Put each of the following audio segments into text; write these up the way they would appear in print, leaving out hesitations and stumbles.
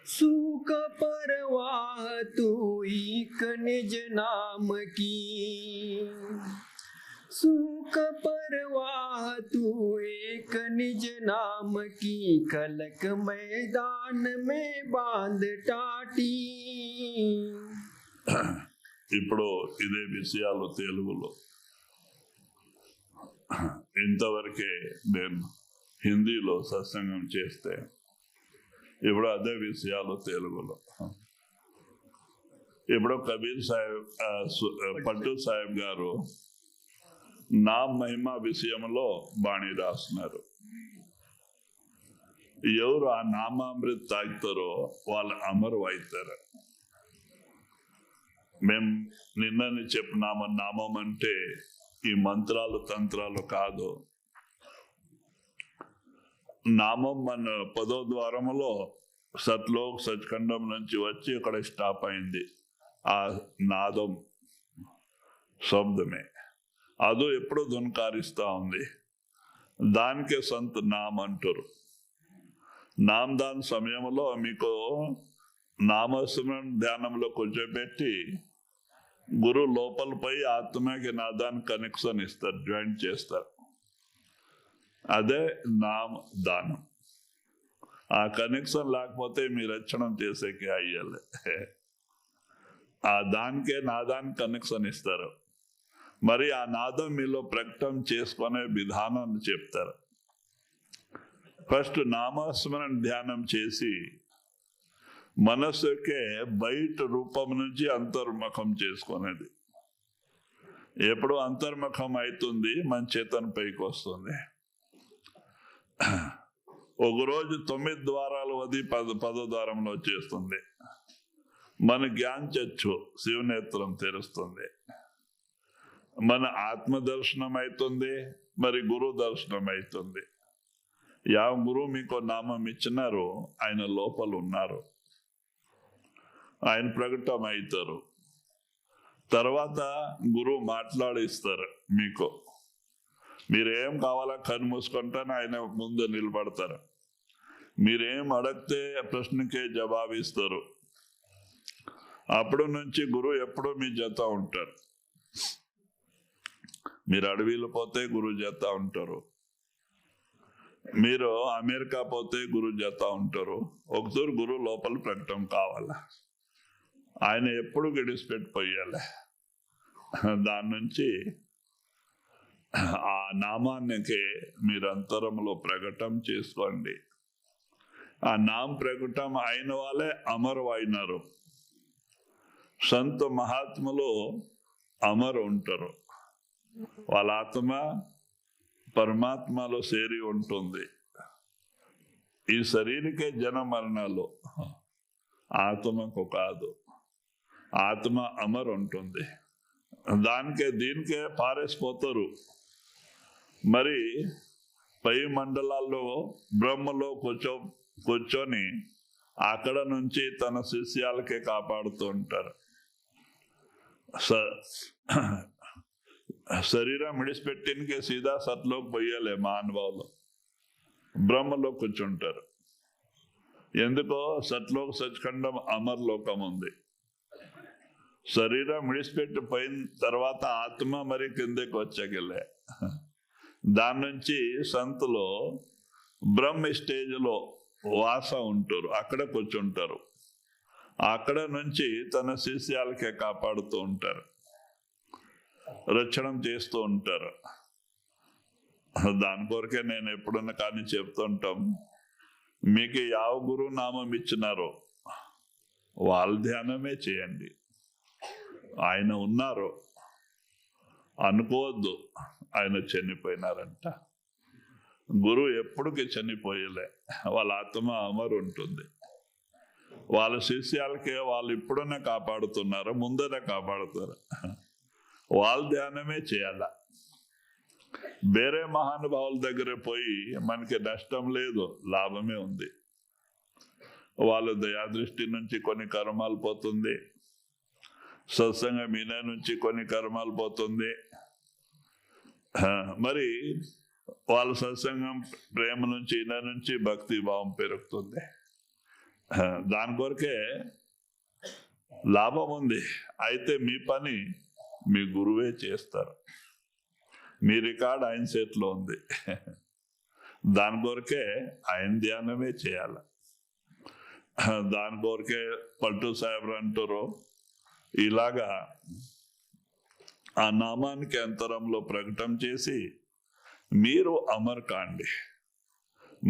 सुख परवाह तू एक निज नाम की, सुख परवाह तू एक निज नाम की, खलक मैदान में बांध टाटी। ఇప్పుడు ఇదే విషయాలు తెలుగులో, ఇంతవరకే నేను హిందీలో సత్సంగం చేస్తే ఇప్పుడు అదే విషయాలు తెలుగులో. ఇప్పుడు కబీర్ సాహెబ్, పట్టు సాహెబ్ గారు నా మహిమ విషయంలో బాణి రాస్తున్నారు. ఎవరు ఆ నామామృత తాగుతారో వాళ్ళు అమరు అవుతారు. మేము నిన్నని చెప్పినాము, నామం అంటే ఈ మంత్రాలు తంత్రాలు కాదు. నామం మన 10వ ద్వారములో సత్లోక్ సచ్ఖండం నుంచి వచ్చి ఇక్కడ స్టాప్ అయింది. ఆ నాదం శబ్దమే అది ఎప్పుడు దున్కారిస్తా ఉంది. దానికే సంత్ నామ్ అంటారు. నామదాన్ సమయంలో మీకు నామస్మరణ ధ్యానంలో కూర్చోబెట్టి గురు లోపల పోయి ఆత్మకి నాదాన్ని కనెక్షన్ ఇస్తారు, జాయింట్ చేస్తారు. అదే నామ దానం. ఆ కనెక్షన్ లేకపోతే మీరు రక్షణం చేసేకి అయ్యాలి. ఆ దానికే నాదానికి కనెక్షన్ ఇస్తారు. మరి ఆ నాదం మీలో ప్రకటన చేసుకునే విధానాన్ని చెప్తారు. ఫస్ట్ నామస్మరణ ధ్యానం చేసి మనస్సుకే బయట రూపం నుంచి అంతర్ముఖం చేసుకునేది. ఎప్పుడు అంతర్ముఖం అవుతుంది మన చేతన పైకి వస్తుంది. ఒకరోజు 9 ద్వారాలు వది 10వ ద్వారంలో చేస్తుంది. మన జ్ఞానచక్షు శివనేత్రం తెరుస్తుంది. మన ఆత్మ దర్శనం అవుతుంది. మరి గురు దర్శనం అవుతుంది. యా గురువు మీకు నామం ఇచ్చినారు, ఆయన లోపల ఉన్నారు, ఆయన ప్రకటన అవుతారు. తర్వాత గురువు మాట్లాడిస్తారు మీకు. మీరేం కావాలా కన్ను మూసుకుంటాను ఆయన ముందు నిలబడతారు. మీరేం అడిగితే ప్రశ్నకే జవాబు ఇస్తారు. అప్పుడు నుంచి గురువు ఎప్పుడూ మీ జత ఉంటారు. మీరు అడవిలో పోతే గురువు జత ఉంటారు. మీరు అమెరికా పోతే గురువు జత ఉంటారు. ఒకసారి గురువు లోపల ప్రకటన కావాలా, ఆయన ఎప్పుడు గడిచిపెట్టిపోయాలి. దాని నుంచి ఆ నామానికి మీరు అంతరంలో ప్రకటన చేసుకోండి. ఆ నామ ప్రకటన అయిన వాళ్ళే అమరు అయినారు. సంత మహాత్ములు అమరు ఉంటారు. వాళ్ళ ఆత్మ పరమాత్మలో చేరి ఉంటుంది. ఈ శరీరకే జన మరణాలు, ఆత్మకు కాదు. ఆత్మ అమరు ఉంటుంది. దానికే దీనికే పారేసిపోతారు. మరి పై మండలాల్లో బ్రహ్మలో కూర్చొని అక్కడ నుంచి తన శిష్యాలకే కాపాడుతూ ఉంటారు. శరీరం విడిచిపెట్టినకే సీదా సత్లోకి పోయాలే మానవాళ్ళు. బ్రహ్మలో కూర్చుంటారు. ఎందుకో సత్లోక సచ్ఖండం అమర్లోకం ఉంది. శరీరం విడిచిపెట్టి పోయిన తర్వాత ఆత్మ మరి కిందకి వచ్చగలే. దాని నుంచి సంతులో బ్రహ్మ స్టేజ్లో వాస ఉంటారు, అక్కడ కూర్చుంటారు. అక్కడ నుంచి తన శిష్యాలకే కాపాడుతూ ఉంటారు, రక్షణ చేస్తూ ఉంటారు. దాని కొరకే నేను ఎప్పుడన్నా కానీ చెప్తుంటాం, మీకు ಯಾವ గురువు నామం ఇచ్చినారో వాళ్ళ ధ్యానమే చేయండి. ఆయన ఉన్నారు అనుకోవద్దు ఆయన చనిపోయినారంట. గురువు ఎప్పటికీ చనిపోయలే, వాళ్ళ ఆత్మ అమరు ఉంటుంది. వాళ్ళ శిష్యాలకే వాళ్ళు ఇప్పుడనే కాపాడుతున్నారు, ముందరే కాపాడుతారు. వాళ్ళ ధ్యానమే చేయాల. వేరే మహానుభావుల దగ్గర పోయి మనకి నష్టం లేదు, లాభమే ఉంది. వాళ్ళ దయాదృష్టి నుంచి కొన్ని కర్మాలు పోతుంది, సత్సంగ మీన నుంచి కొన్ని కర్మాలు పోతుంది. మరి వాళ్ళ సత్సంగం ప్రేమ నుంచి ఈయన నుంచి భక్తి భావం పెరుగుతుంది. దాని కొరకే లాభం ఉంది. అయితే మీ పని మీ గురువే చేస్తారు. మీ రికార్డ్ ఆయన చేతిలో ఉంది. దాని కొరకే ఆయన ధ్యానమే చేయాలి. దాని కొరకే పల్టు సాహెబ్ అంటారు, ఇలాగా ఆ నామానికి అంతరంలో ప్రకటన చేసి మీరు అమర్ కాండి,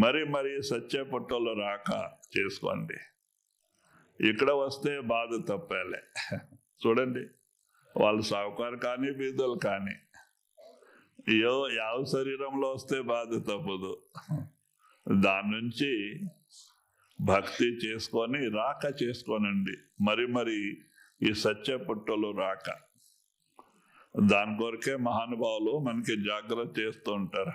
మరి సత్య పుట్టలో రాక చేసుకోండి. ఇక్కడ వస్తే బాధ తప్పాలే. చూడండి, వాళ్ళు సావుకారు కానీ బీదలు కానీ యావ శరీరంలో వస్తే బాధ తప్పదు. దాని నుంచి భక్తి చేసుకొని రాక చేసుకోనండి. మరి ఈ సత్య పుట్టలో రాక. దాని కొరకే మహానుభావులు మనకి జాగ్రత్త చేస్తూ ఉంటారు.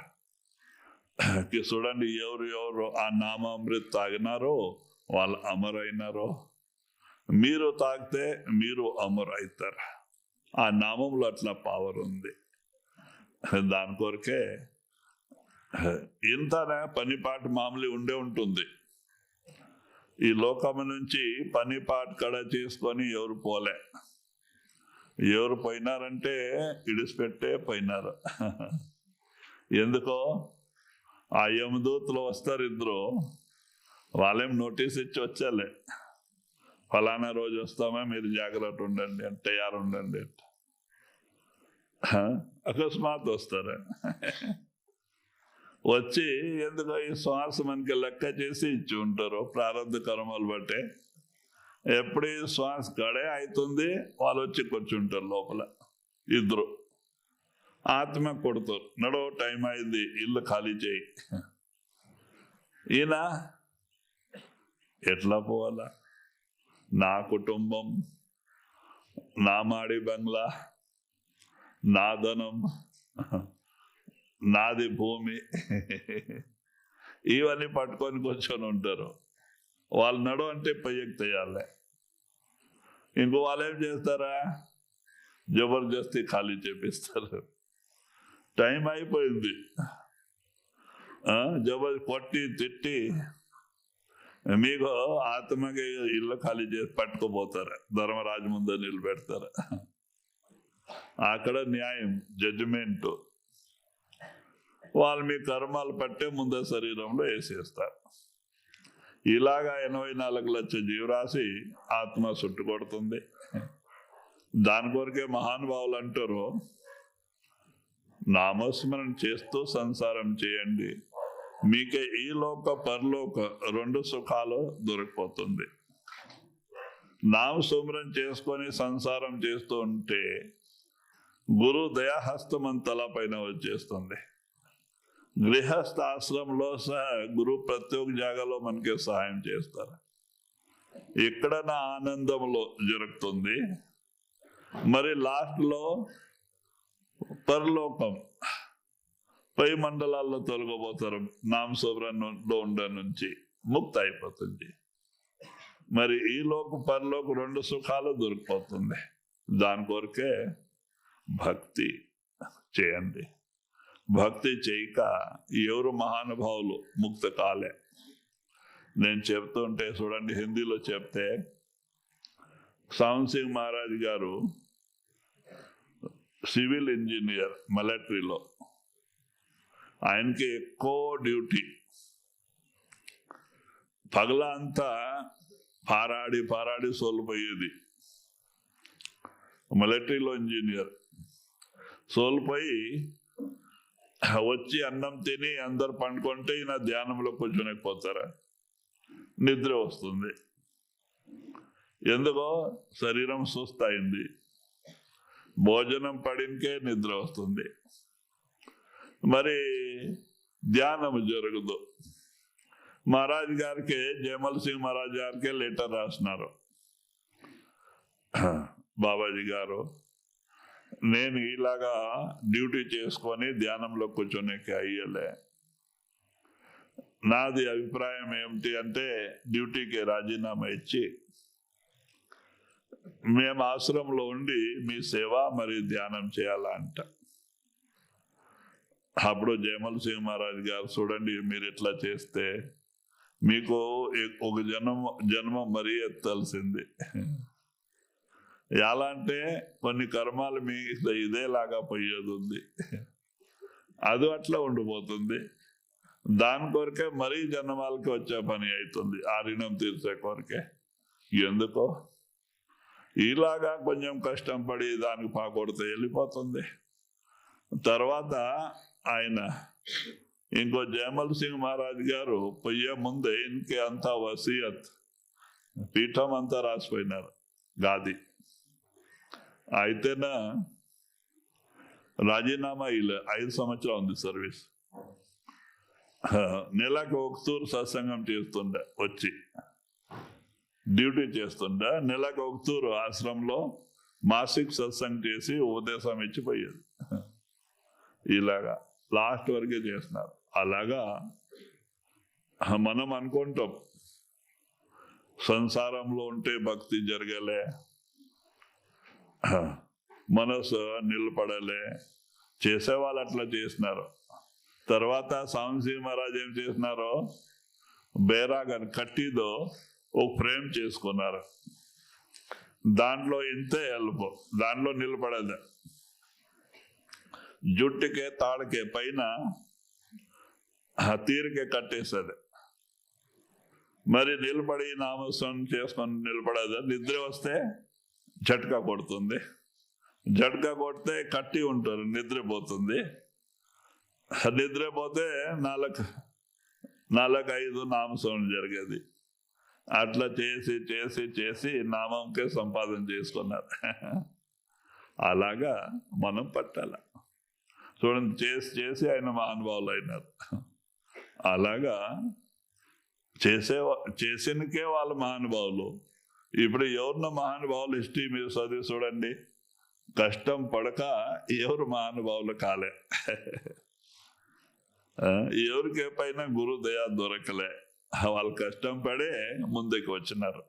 చూడండి, ఎవరు ఆ నామామృత్ తాగినారో వాళ్ళు అమరైనారో, మీరు తాగితే మీరు అమరు అవుతారు. ఆ నామంలో అట్లా పవర్ ఉంది. దాని కొరకే ఇంతనే పనిపాటు మామూలు ఉండే ఉంటుంది. ఈ లోకము నుంచి పనిపాటు కడ చేసుకొని ఎవరు పోలే. ఎవరు పోయినారంటే ఇడిచిపెట్టే పోయినారు. ఎందుకో ఆ యమదూతలు వస్తారు ఇద్దరు, వాళ్ళేం నోటీస్ ఇచ్చి వచ్చాలే, ఫలానా రోజు వస్తామా, మీరు జాగ్రత్త ఉండండి అంటే తయారు ఉండండి అంటే. అకస్మాత్ వస్తారా? వచ్చి ఎందుకో ఈ శ్వాస మనకి లెక్క చేసి ఇచ్చి ఉంటారు ప్రారంభ కర్మలు బట్టే. ఎప్పుడు ఈ శ్వాస కడే అవుతుంది వాళ్ళు వచ్చి కూర్చుంటారు లోపల. ఇద్దరు ఆత్మ కొడుతారు, నడో టైం అయింది ఇల్లు ఖాళీ చేయి. ఈయన ఎట్లా పోవాలా? నా కుటుంబం, నా మాడి బంగ్లా, నా ధనం, నాది భూమి, ఇవన్నీ పట్టుకొని కూర్చొని ఉంటారు. వాళ్ళు నడు అంటే పయ్యకు తెయాలి. ఇంకో వాళ్ళు ఏం చేస్తారా, జబర్దస్తి ఖాళీ చేపిస్తారు. టైం అయిపోయింది, కొట్టి తిట్టి మీకు ఆత్మకి ఇల్లు ఖాళీ చేసి పట్టుకోపోతారు. ధర్మరాజు ముందు నిలబెడతారు. అక్కడ న్యాయం, జడ్జిమెంట్. వాళ్ళు మీ కర్మాలు పట్టే ముందు శరీరంలో వేసేస్తారు. ఇలాగా 84 లక్షల జీవరాశి ఆత్మ చుట్టుకొడుతుంది. దాని కొరకే మహానుభావులు అంటారు, నామస్మరణ చేస్తూ సంసారం చేయండి, మీకే ఈ లోక పరలోక 2 సుఖాలు దొరికిపోతుంది. నామస్మరణ చేసుకొని సంసారం చేస్తూ ఉంటే గురు దయాహస్తం అని తలపైన వచ్చేస్తుంది. గృహస్థ ఆశ్రమంలో సహా గురు ప్రతి ఒక్క జాగాలో మనకి సహాయం చేస్తారు. ఇక్కడ నా ఆనందంలో జరుగుతుంది. మరి లాస్ట్లో పరలోకం పై మండలాల్లో తొలగబోతారు. నామస్మరణలో ఉండే నుంచి ముక్తి అయిపోతుంది. మరి ఈ లోక పరలోక 2 సుఖాలు దొరికిపోతుంది. దాని కొరకే భక్తి చేయండి. భక్తి చేయక ఎవరు మహానుభావులు ముక్త కాలే. నేను చెప్తుంటే చూడండి, హిందీలో చెప్తే సావన్ సింగ్ మహారాజ్ గారు సివిల్ ఇంజనీర్ మిలిటరీలో, ఆయనకి ఎక్కువ డ్యూటీ. పగల అంతా పారాడి సోలిపోయేది. మిలిటరీలో ఇంజనీర్ సోలిపోయి వచ్చి అన్నం తిని అందరు పండుకుంటే ఈయన ధ్యానంలో కూర్చొనిపోతారా, నిద్ర వస్తుంది. ఎందుకో శరీరం సుస్తయింది. భోజనం పడినకే నిద్ర వస్తుంది. మరి ధ్యానం జరగదు. మహారాజ్ గారికి, జయమల్ సింగ్ మహారాజ్ గారికి లెటర్ రాసినారు, బాబాజీ గారు నేను ఇలాగా డ్యూటీ చేసుకొని ధ్యానంలో కూర్చొనేకి అయ్యలే. నాది అభిప్రాయం ఏమిటి అంటే డ్యూటీకి రాజీనామా ఇచ్చి మేము ఆశ్రమంలో ఉండి మీ సేవ మరియు ధ్యానం చేయాలంట. అప్పుడు జయమల్ సింగ్ మహారాజ్ గారు, చూడండి మీరు ఇట్లా చేస్తే మీకు ఒక జన్మ మరీ ఎత్తాల్సింది. ఎలా అంటే కొన్ని కర్మాలు మీ ఇదేలాగా పోయేది ఉంది, అది అట్లా ఉండిపోతుంది. దాని కొరకే మరీ జన్మాలకి వచ్చే పని అవుతుంది, ఆ రుణం తీర్చే కొరకే. ఎందుకో ఇలాగా కొంచెం కష్టం పడి దానికి పాకొడితే వెళ్ళిపోతుంది. తర్వాత ఆయన ఇంకో జయమల్ సింగ్ మహారాజ్ గారు పోయే ముందే ఇంకే అంతా వసీయత్ పీఠం అంతా రాసిపోయినారు గాది. అయితేనా రాజీనామా ఇలా 5 సంవత్సరాలు ఉంది సర్వీస్. నెలకు ఒకతూరు సత్సంగం చేస్తుండే, వచ్చి డ్యూటీ చేస్తుండే. నెలకు ఒకతూరు ఆశ్రమంలో మాసిక్ సత్సంగం చేసి ఉపదేశం ఇచ్చిపోయేది. ఇలాగా లాస్ట్ వరకే చేస్తున్నారు. అలాగా మనం అనుకుంటాం సంసారంలో ఉంటే భక్తి జరగలే, మనసు నిలబడలే. చేసేవాళ్ళు అట్లా చేసినారు. తర్వాత స్వామి మహారాజ్ ఏం చేసినారో, బేరాగని కట్టిదో ఒక ఫ్రేమ్ చేసుకున్నారు. దాంట్లో ఇంతే ఎల్పు, దాంట్లో నిలబడదు. జుట్టుకే తాళకే పైన తీరికే కట్టేస్తుంది. మరి నిలబడి నామస్మరణ చేసుకొని నిలబడదు. నిద్ర వస్తే జట్కా కొడుతుంది. జట్కా కొడితే కట్టి ఉంటారు, నిద్రపోతుంది. నిద్రపోతే 4-5 నామస్మరణ జరిగేది. అట్లా చేసి చేసి చేసి నామంకే సంపాదన చేసుకున్నారు. అలాగా మనం పట్టాల. చూడండి, చేసి చేసి ఆయన మహానుభావులు అయినారు. అలాగా చేసినకే వాళ్ళ మహానుభావులు. ఇప్పుడు ఎవరిన మహానుభావులు హిస్టరీ మీరు చదివి చూడండి, కష్టం పడక ఎవరు మహానుభావులు కాలే. ఎవరికి పైన గురు దయా దొరకలే, వాళ్ళు కష్టం పడే ముందుకు వచ్చినారు.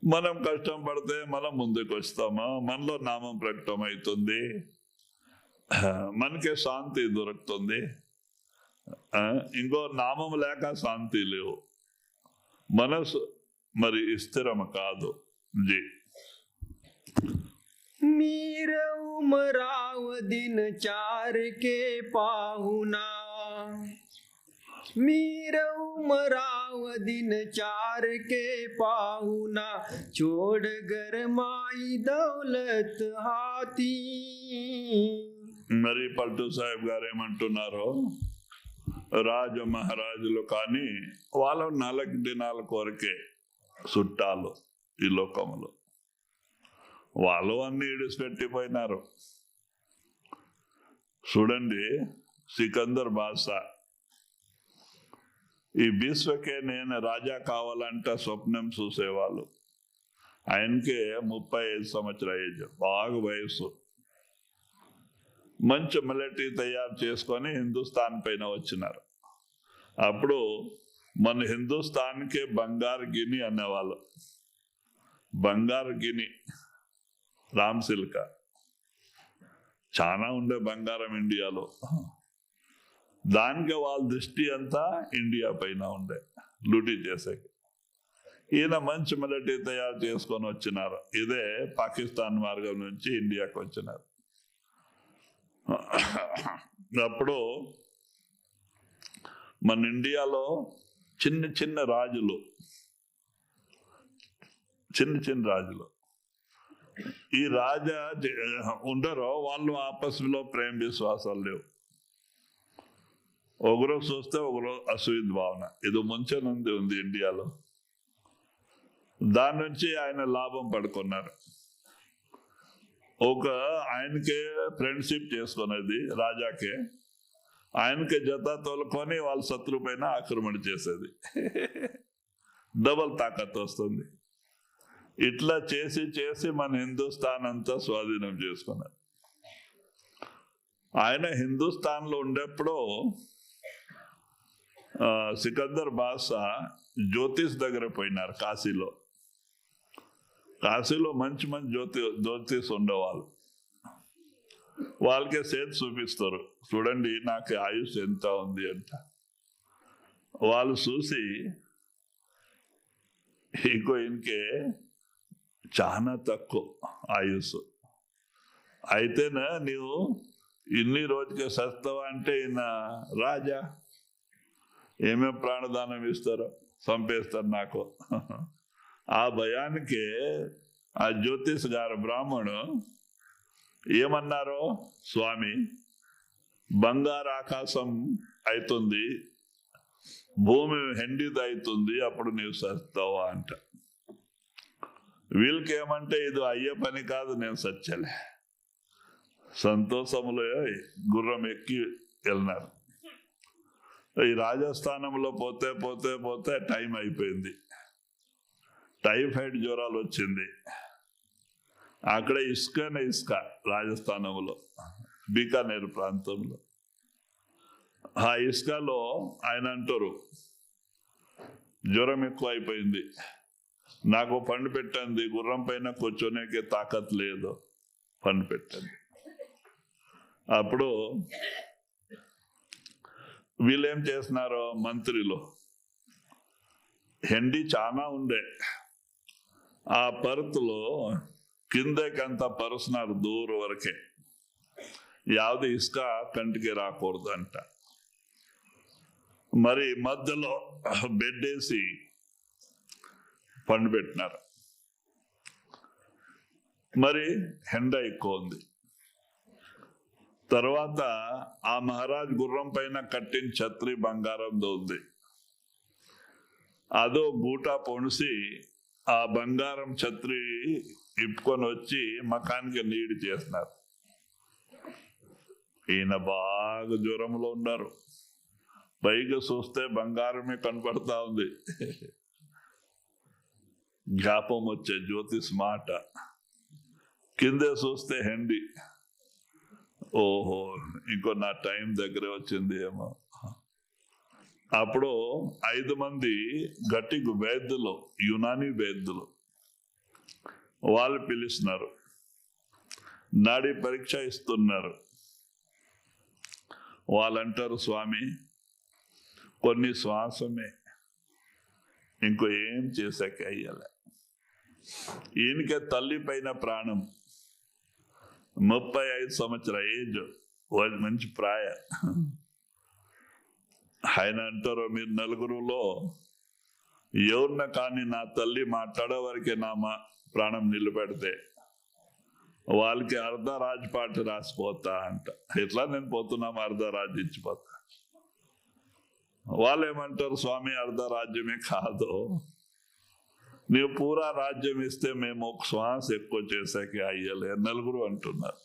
మనం కష్టం పడితే మనం ముందుకు వస్తామా, మనలో నామం ప్రకటన అవుతుంది, మనకే శాంతి దొరుకుతుంది. ఇంకో నామం లేక శాంతి లేవు, మనసు మరి స్థిరం కాదు. జీ मीरा उमराव दिन 4 के पाहुना, मीरा उमराव दिन 4 के पाहुना, छोड़ घर माई दौलत हाथी. మరి పల్టు సాహెబ్ గారు ఏమంటున్నారో, రాజు మహారాజులు కానీ వాళ్ళు 4 దినాల కొరకే చుట్టాలు ఈ లోకంలో. వాళ్ళు అన్ని ఇడిచిపెట్టిపోయినారు. చూడండి, సికందర్ బాద్షా ఈ విశ్వకే నేను రాజా కావాలంట స్వప్నం చూసేవాళ్ళు. ఆయనకే 35 సంవత్సరాల ఏజ్, బాగా వయసు. మంచి మిలిటరీ తయారు చేసుకొని హిందుస్థాన్ పైన వచ్చినారు. అప్పుడు మన హిందుస్థాన్కే బంగారు గిని అనేవాళ్ళు. బంగారు గిని, రామ్ సిల్క చాలా ఉండే బంగారం ఇండియాలో. దానికి వాళ్ళ దృష్టి అంతా ఇండియా పైన ఉండే, లూటీ చేసేకి. ఈయన మంచి మిలిటరీ తయారు చేసుకొని వచ్చినారు. ఇదే పాకిస్తాన్ మార్గం నుంచి ఇండియాకి వచ్చినారు. అప్పుడు మన ఇండియాలో చిన్న చిన్న రాజులు ఈ రాజా ఉండరో వాళ్ళు ఆపస్సులో ప్రేమ విశ్వాసాలు లేవు. ఒకరు చూస్తే ఒకరు అసూయ భావన, ఇది ముంచనుంది ఉంది ఇండియాలో. దాని నుంచి ఆయన లాభం పడుకున్నారు. ఒక ఆయనకే ఫ్రెండ్షిప్ చేసుకునేది రాజాకే, ఆయనకే జత తోలుకొని వాళ్ళ శత్రు పైన ఆక్రమణ చేసేది. డబల్ తాకత్ వస్తుంది. ఇట్లా చేసి చేసి మన హిందుస్థాన్ అంతా స్వాధీనం చేసుకున్నారు. ఆయన హిందుస్థాన్ లో ఉండేప్పుడు సికందర్ బాద్షా జ్యోతిష్ దగ్గర పోయినారు. కాశీలో మంచి మంచి జ్యోతిష్ ఉండేవాళ్ళు. వాళ్ళకే చేతి చూపిస్తారు, చూడండి నాకు ఆయుష్ ఎంత ఉంది అంట. వాళ్ళు చూసి ఇంకో ఇంకే చాలా తక్కువ ఆయుష్, అయితేనా నీవు ఇన్ని రోజుకే సస్తావా అంటే ఈయన రాజా ఏమేం ప్రాణదానం ఇస్తారో చంపేస్తారు నాకు. ఆ భయానికి ఆ జ్యోతిష్ గారు బ్రాహ్మణు ఏమన్నారు, స్వామి బంగారు ఆకాశం అవుతుంది, భూమి హెండిది అవుతుంది, అప్పుడు నీవు సస్తావా అంట. వీళ్ళకేమంటే ఇది అయ్యే పని కాదు, నేను సచ్చలే. సంతోషంలో గుర్రం ఎక్కి వెళ్ళినారు. ఈ రాజస్థానంలో పోతే పోతే పోతే టైం అయిపోయింది, టైఫాయిడ్ జ్వరాలు వచ్చింది. అక్కడ ఇసుక రాజస్థానంలో బీకానేరు ప్రాంతంలో. ఆ ఇసుకలో ఆయన అంటారు, జ్వరం ఎక్కువ అయిపోయింది, నాకు పండు పెట్టండి, గుర్రం పైన కూర్చోనేకే తాకత్ లేదు, పండు పెట్టండి. అప్పుడు వీళ్ళేం చేస్తున్నారు, మంత్రిలో హెండి చాలా ఉండే, ఆ పరుతులో కిందకంతా పరుస్తున్నారు దూరం వరకే, యావది ఇసుక కంటికి రాకూడదు అంట. మరి మధ్యలో బెడ్ వేసి పండు పెట్టినారు. మరి ఎండ ఎక్కువ ఉంది. తర్వాత ఆ మహారాజ్ గుర్రం పైన కట్టిన ఛత్రి బంగారంతో ఉంది, అదో గూట పొడిసి ఆ బంగారం ఛత్రి ఇప్పుకొని వచ్చి మకానికి నీడి చేస్తున్నారు. ఈయన బాగా జ్వరంలో ఉన్నారు, పైగా చూస్తే బంగారమే కనపడతా ఉంది. జ్ఞాపం వచ్చే జ్యోతిష్ మాట, కిందే చూస్తే హెండి. ఓహో ఇంకో నా టైం దగ్గర వచ్చింది ఏమో. అప్పుడు 5 మంది గట్టి వైద్యులు, యునాని వైద్యులు, వాళ్ళు పిలుస్తున్నారు, నాడి పరీక్ష ఇస్తున్నారు. వాళ్ళంటారు, స్వామి కొన్ని శ్వాసమే, ఇంకో ఏం చేశాక అయ్యాలి. ఈయనకే తల్లి పైన ప్రాణం, 35 సంవత్సరాల ఏజ్, మంచి ప్రాయ. ఆయన అంటారు, మీరు నలుగురులో ఎవరిన కానీ నా తల్లి మాట్లాడే వరకే నా ప్రాణం నిలబెడితే వాళ్ళకి అర్ధ రాజ్పాటు రాసిపోతా అంట. ఎట్లా నేను పోతున్నాము, అర్ధ రాజ్యం ఇచ్చిపోతా. వాళ్ళు ఏమంటారు, స్వామి అర్ధ రాజ్యమే కాదు, నీవు పూరా రాజ్యం ఇస్తే మేము ఒక శ్వాస ఎక్కువ చేసాక అయ్యలే, నలుగురు అంటున్నారు.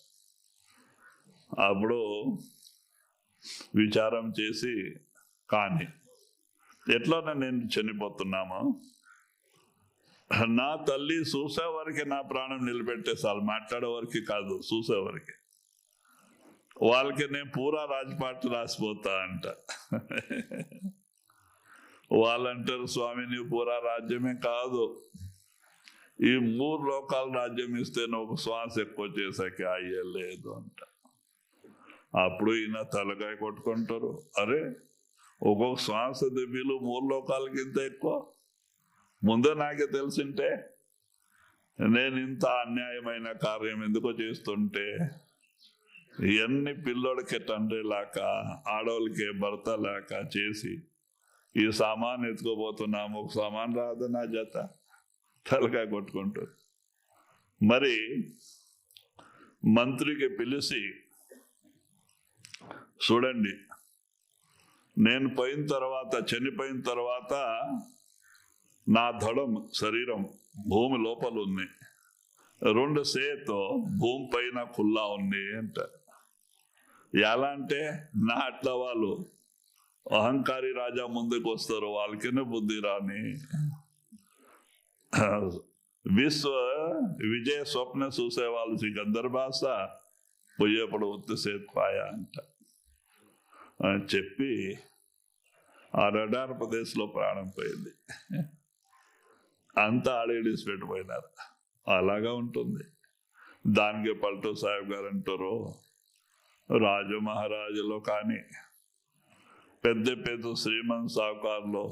అప్పుడు విచారం చేసి, కానీ ఎట్లా నేను చనిపోతున్నాము, నా తల్లి చూసేవరకే నా ప్రాణం నిలబెట్టేసాలి, మాట్లాడేవరకు కాదు, చూసేవరకే. వాళ్ళకి నేను పూరా రాజ్పాటు రాసిపోతా అంట. వాళ్ళంటారు, స్వామి నీవు పూరా రాజ్యమే కాదు, ఈ 3 లోకాల రాజ్యం ఇస్తే నువ్వు శ్వాస ఎక్కువ చేసాక అయ్యలేదు అంట. అప్పుడు ఈయన తలకాయ కొట్టుకుంటారు, అరే ఒక్కొక్క శ్వాస దెబ్బలు 3 లోకాలకింత ఎక్కువ, ముందే నాకే తెలిసింటే నేను ఇంత అన్యాయమైన కార్యం ఎందుకో చేస్తుంటే, ఎన్ని పిల్లోడికి తండ్రి లేక ఆడవాళ్ళకి భర్త లేక చేసి ఈ సామాన్ ఎత్తుకోబోతున్నాము, ఒక సామాన్ రాదు నా జత, తలకాయ కొట్టుకుంటారు. మరి మంత్రికి పిలిచి, చూడండి నేను పోయిన తర్వాత, చనిపోయిన తర్వాత నా దడం శరీరం భూమి లోపల ఉంది, 2 సేతో భూమి పైన ఖుల్లా ఉంది అంట. ఎలా అంటే నా అట్లా వాళ్ళు అహంకారి రాజా ముందుకు వస్తారు, వాళ్ళకినే బుద్ధి రాని. విశ్వ విజయ స్వప్న చూసే వాళ్ళు సికందర్ భాష పోయేప్పుడు ఉత్తుసేపాయ అంట అని చెప్పి ఆ రడార్ ప్రదేశ్లో ప్రాణం పోయింది. అంతా ఆడేడిసి పెట్టిపోయినారు. అలాగా ఉంటుంది. దానికి పల్టూ సాహెబ్ గారు అంటారు, రాజు మహారాజులో కానీ పెద్ద పెద్ద శ్రీమంత్ సావుకారులో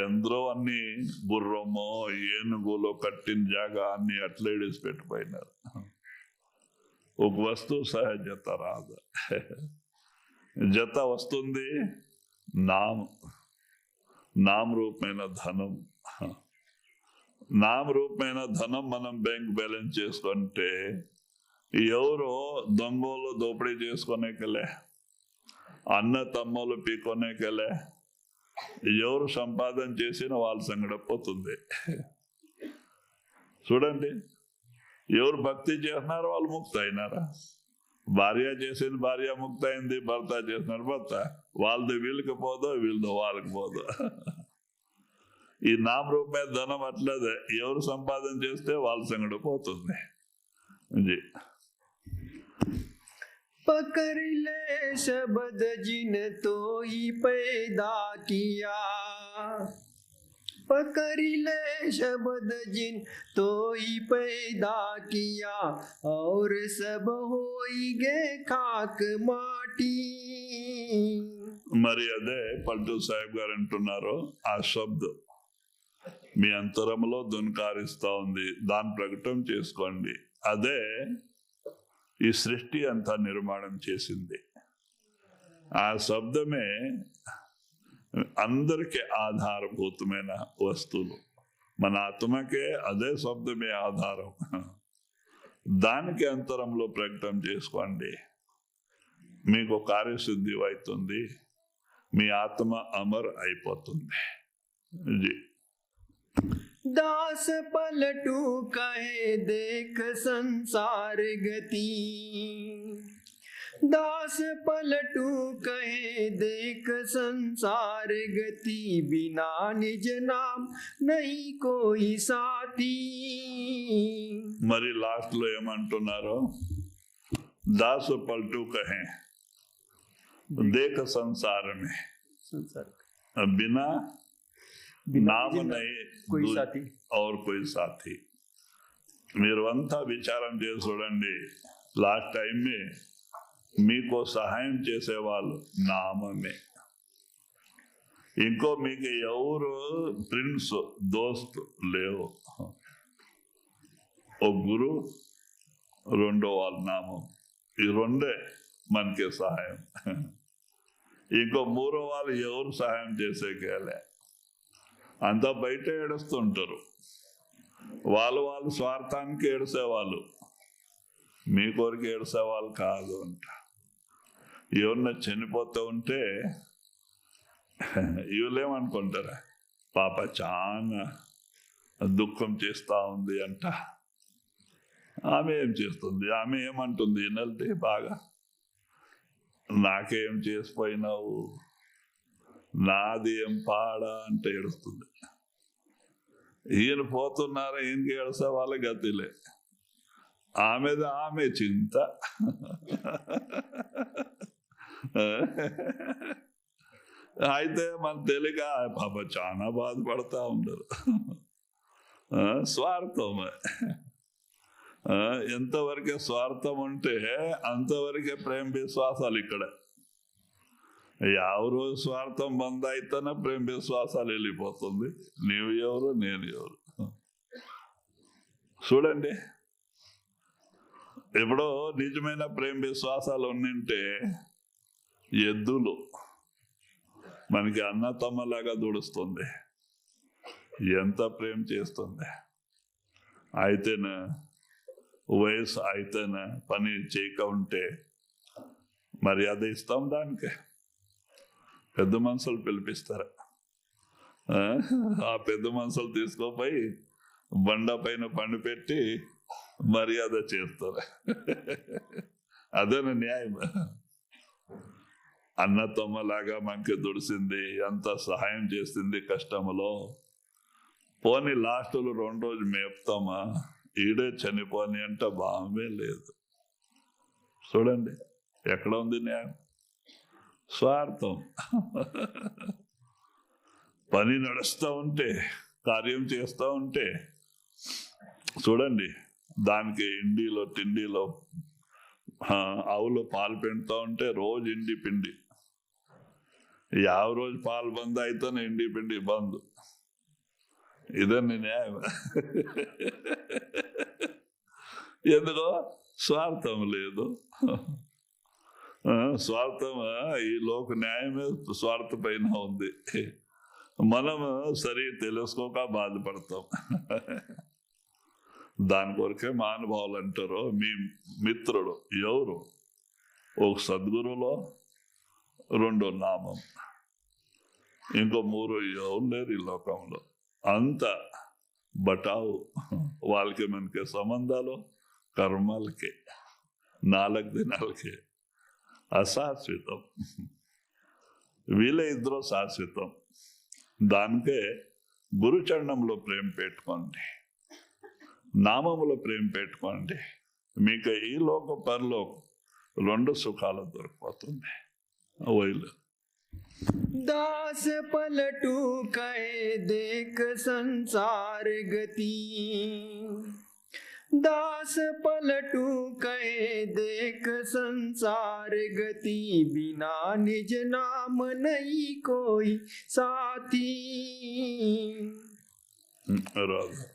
ఎందరో అన్ని గుర్రమో ఏనుగులో కట్టిన జాగా అన్ని అట్లే ఇడిసి పెట్టిపోయినారు. ఒక వస్తువు సహా జత రాదు. జత వస్తుంది నామ రూపమైన ధనం. నామ రూపమైన ధనం మనం బ్యాంక్ బ్యాలెన్స్ చేసుకుంటే ఎవరో దొంగలు దోపిడీ చేసుకునేకలే, అన్న తమ్ములు పీకొనేకలే, ఎవరు సంపాదన చేసిన వాళ్ళ సంగడ పోతుంది. చూడండి, ఎవరు భక్తి చేస్తున్నారో వాళ్ళు ముక్త అయినారా? భార్య చేసింది భార్య ముక్త అయింది, భర్త చేసినారు భర్త. వాళ్ళది వీళ్ళకి పోదో, వీళ్ళది వాళ్ళకి పోదో. ఈ నామరూపమే ధనం అట్లేదే, ఎవరు సంపాదన చేస్తే వాళ్ళ సంగడ పోతుంది. पकड़ ले शब्द जिन तो ही पैदा किया, पकड़ ले शब्द जिन तो ही पैदा किया, और सब होई गे खाक माटी. మరి అదే పల్టూ సాహెబ్ గారు అంటున్నారు, ఆ శబ్దం మీ అంతరంలో దున్కారిస్తా ఉంది, దాన్ని ప్రకటన చేసుకోండి. అదే ఈ సృష్టి అంతా నిర్మాణం చేసింది. ఆ శబ్దమే అందరికీ ఆధారభూతమైన వస్తువులు. మన ఆత్మకే అదే శబ్దమే ఆధారం. దానికి అంతరంలో ప్రకటన చేసుకోండి, మీకు కార్యశుద్ధి అవుతుంది, మీ ఆత్మ అమర్ అయిపోతుంది. दास पलटू कहे देख संसार गति, दास पलटू कहे देख संसार गति, बिना निज नाम नहीं कोई साथी. మరి లాస్ట్ లో ఏమంటున్నారు? దాసు పల్టూ కహే దేఖ సంసార మే బినా నామ నహీ कोई साथी और कोई साथी. మీరు అంతా విచారం చేసి చూడండి, లాస్ట్ టైం మీకు సహాయం చేసేవాళ్ళు నామమే. ఇంకో మీకు ఎవరు ఫ్రెండ్స్ దోస్త్ లేవు. ఒక గురు, రెండో వాళ్ళ నామం. ఈ రెండే మనకి సహాయం. ఇంకో మూడో వాళ్ళు ఎవరు సహాయం చేసేకేలే. అంతా బయట ఏడుస్తుంటారు, వాళ్ళు స్వార్థానికి ఏడుసేవాళ్ళు, మీ కోరిక ఏడుసేవాళ్ళు కాదు అంట. ఎవరన్నా చనిపోతూ ఉంటే ఇవ్వలేమనుకుంటారా? పాప చాలా దుఃఖం చేస్తూ ఉంది అంట. ఆమె ఏం చేస్తుంది? ఆమె ఏమంటుంది? వినల్ది బాగా, నాకేం చేసిపోయినావు, నాది ఏం పాడా అంటే ఏడుస్తుంది. ఈయన పోతున్నారా, ఈయనకి ఏడుసే వాళ్ళ గతిలే. ఆమెది ఆమె చింత. అయితే మన తెలియక పాప చాలా బాధపడతా ఉండరు. స్వార్థమే. ఎంతవరకే స్వార్థం ఉంటే అంతవరకే ప్రేమ విశ్వాసాలు ఇక్కడ. ಯಾವ రోజు స్వార్థం బంద్ అయితేనే ప్రేమ విశ్వాసాలు వెళ్ళిపోతుంది. నీవు ఎవరు, నేను ఎవరు. చూడండి, ఎప్పుడో నిజమైన ప్రేమ విశ్వాసాలు ఉండింటే ఎద్దులు మనకి అన్న తమ్మలాగా దుడుస్తుంది, ఎంత ప్రేమ చేస్తుంది. అయితేనే వయసు అయితేనే పని చేయక ఉంటే మర్యాద ఇస్తాం దానికి. పెద్ద మనుషులు పిలిపిస్తారు, ఆ పెద్ద మనుషులు తీసుకోపోయి బండ పైన పండు పెట్టి మర్యాద చేస్తారు. అదేనా న్యాయం? అన్న తమ్మలాగా మనకి దుడిసింది, అంత సహాయం చేసింది కష్టములో. పోనీ లాస్టులు 2 రోజులు మేపుతామా, ఈడే చనిపోని అంటే బామే లేదు. చూడండి ఎక్కడ ఉంది న్యాయం? స్వార్థం. పని నడుస్తూ ఉంటే, కార్యం చేస్తూ ఉంటే చూడండి, దానికి ఇండిలో తిండిలో ఆవులు పాలు పిండుతూ ఉంటే రోజు ఇండి పిండి, ಯಾವ రోజు పాలు బంద్ అయితేనే ఇండి పిండి బంద్. ఇదని న్యాయం. ఎందుకో స్వార్థం లేదు. స్వార్థం ఈ లోక న్యాయమే స్వార్థ పైన ఉంది. మనం సరి తెలుసుకోక బాధపడతాం. దాని కొరకే మహానుభావులు అంటారు, మీ మిత్రుడు ఎవరు? ఒక సద్గురులో, రెండో నామం, ఇంకో మూడు ఎవరు లేరు ఈ లోకంలో. అంత బటావు వాళ్ళకి మనకి సంబంధాలు కర్మలకే, 4 దినాలకే, అశాశ్వతం. వీళ్ళే ఇద్దరు శాశ్వతం. దానికే గురుచరణంలో ప్రేమ పెట్టుకోండి, నామములో ప్రేమ పెట్టుకోండి. మీకు ఈ లోక పరలోకం 2 సుఖాలు దొరికిపోతుంది. వైలు दास पलटू कहे देख संसार गति, दास पलटू कहे देख संसार गति, बिना निज नाम नहीं कोई साथी. राधा.